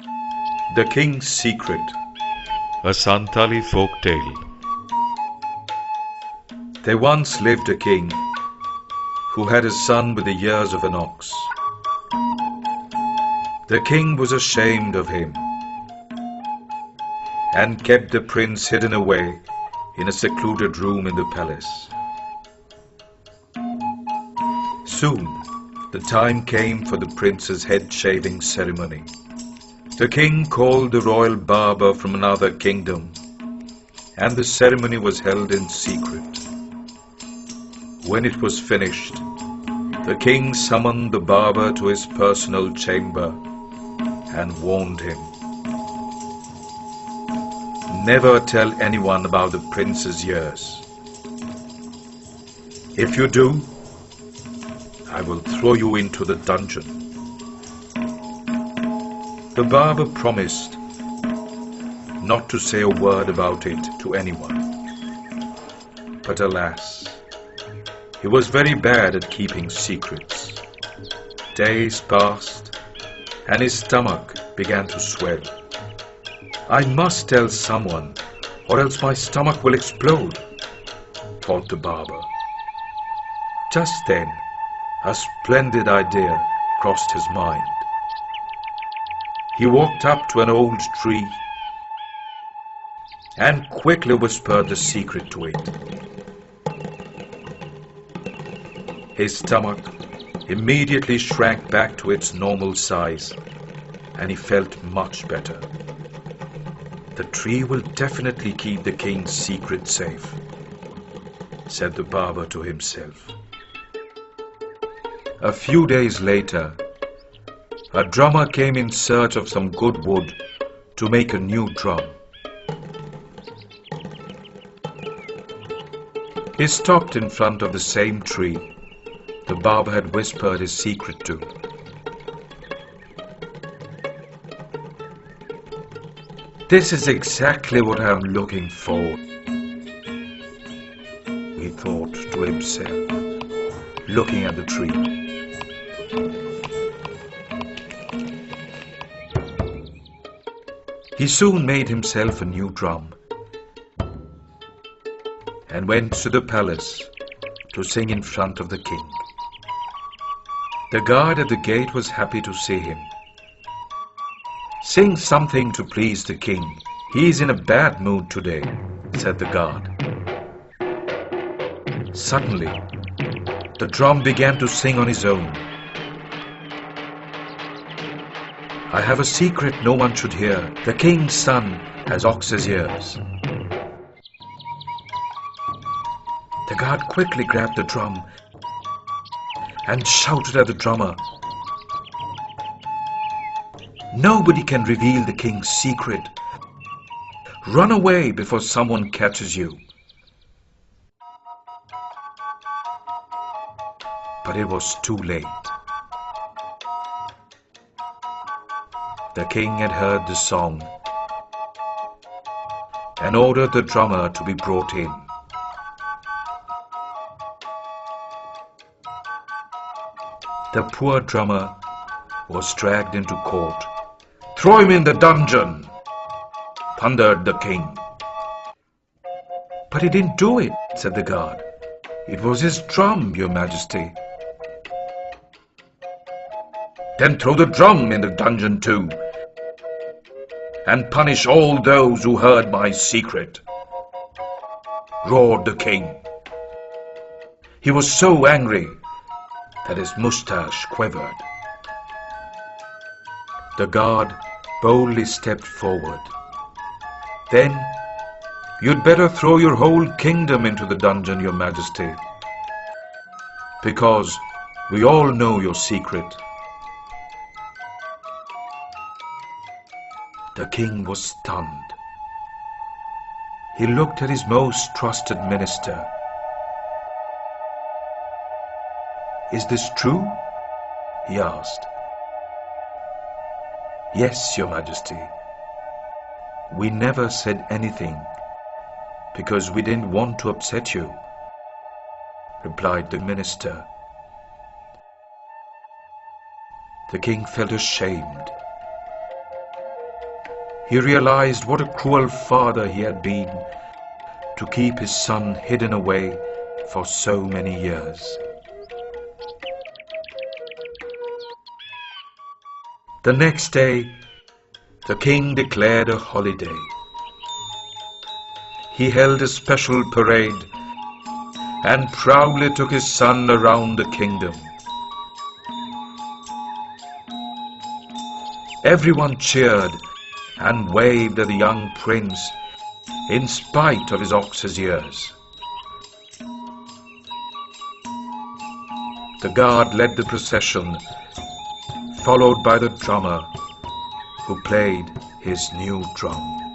The King's Secret, a Santali folk tale. There once lived a king who had a son with the years of an ox. The king was ashamed of him and kept the prince hidden away in a secluded room in the palace. Soon, the time came for the prince's head-shaving ceremony. The king called the royal barber from another kingdom, and the ceremony was held in secret. When it was finished, the king summoned the barber to his personal chamber and warned him, "Never tell anyone about the prince's years. If you do, I will throw you into the dungeon." The barber promised not to say a word about it to anyone. But alas, he was very bad at keeping secrets. Days passed, and his stomach began to swell. "I must tell someone, or else my stomach will explode," thought the barber. Just then, a splendid idea crossed his mind. He walked up to an old tree and quickly whispered the secret to it. His stomach immediately shrank back to its normal size, and he felt much better. "The tree will definitely keep the king's secret safe," said the barber to himself. A few days later, a drummer came in search of some good wood to make a new drum. He stopped in front of the same tree the barber had whispered his secret to. "This is exactly what I am looking for," he thought to himself, looking at the tree. He soon made himself a new drum and went to the palace to sing in front of the king. The guard at the gate was happy to see him. "Sing something to please the king. He is in a bad mood today," said the guard. Suddenly, the drum began to sing on his own. "I have a secret no one should hear. The king's son has ox's ears." The guard quickly grabbed the drum and shouted at the drummer, "Nobody can reveal the king's secret. Run away before someone catches you." But it was too late. The king had heard the song and ordered the drummer to be brought in. The poor drummer was dragged into court. "Throw him in the dungeon," thundered the king. "But he didn't do it," said the guard. "It was his drum, Your Majesty." "Then throw the drum in the dungeon too, and punish all those who heard my secret," roared the king. He was so angry that his moustache quivered. The guard boldly stepped forward. "Then you'd better throw your whole kingdom into the dungeon, Your Majesty, because we all know your secret." The king was stunned. He looked at his most trusted minister. "Is this true?" he asked. "Yes, Your Majesty. We never said anything because we didn't want to upset you," replied the minister. The king felt ashamed He realized what a cruel father he had been to keep his son hidden away for so many years. The next day, the king declared a holiday. He held a special parade and proudly took his son around the kingdom. Everyone cheered and waved at the young prince in spite of his ox's ears. The guard led the procession, followed by the drummer who played his new drum.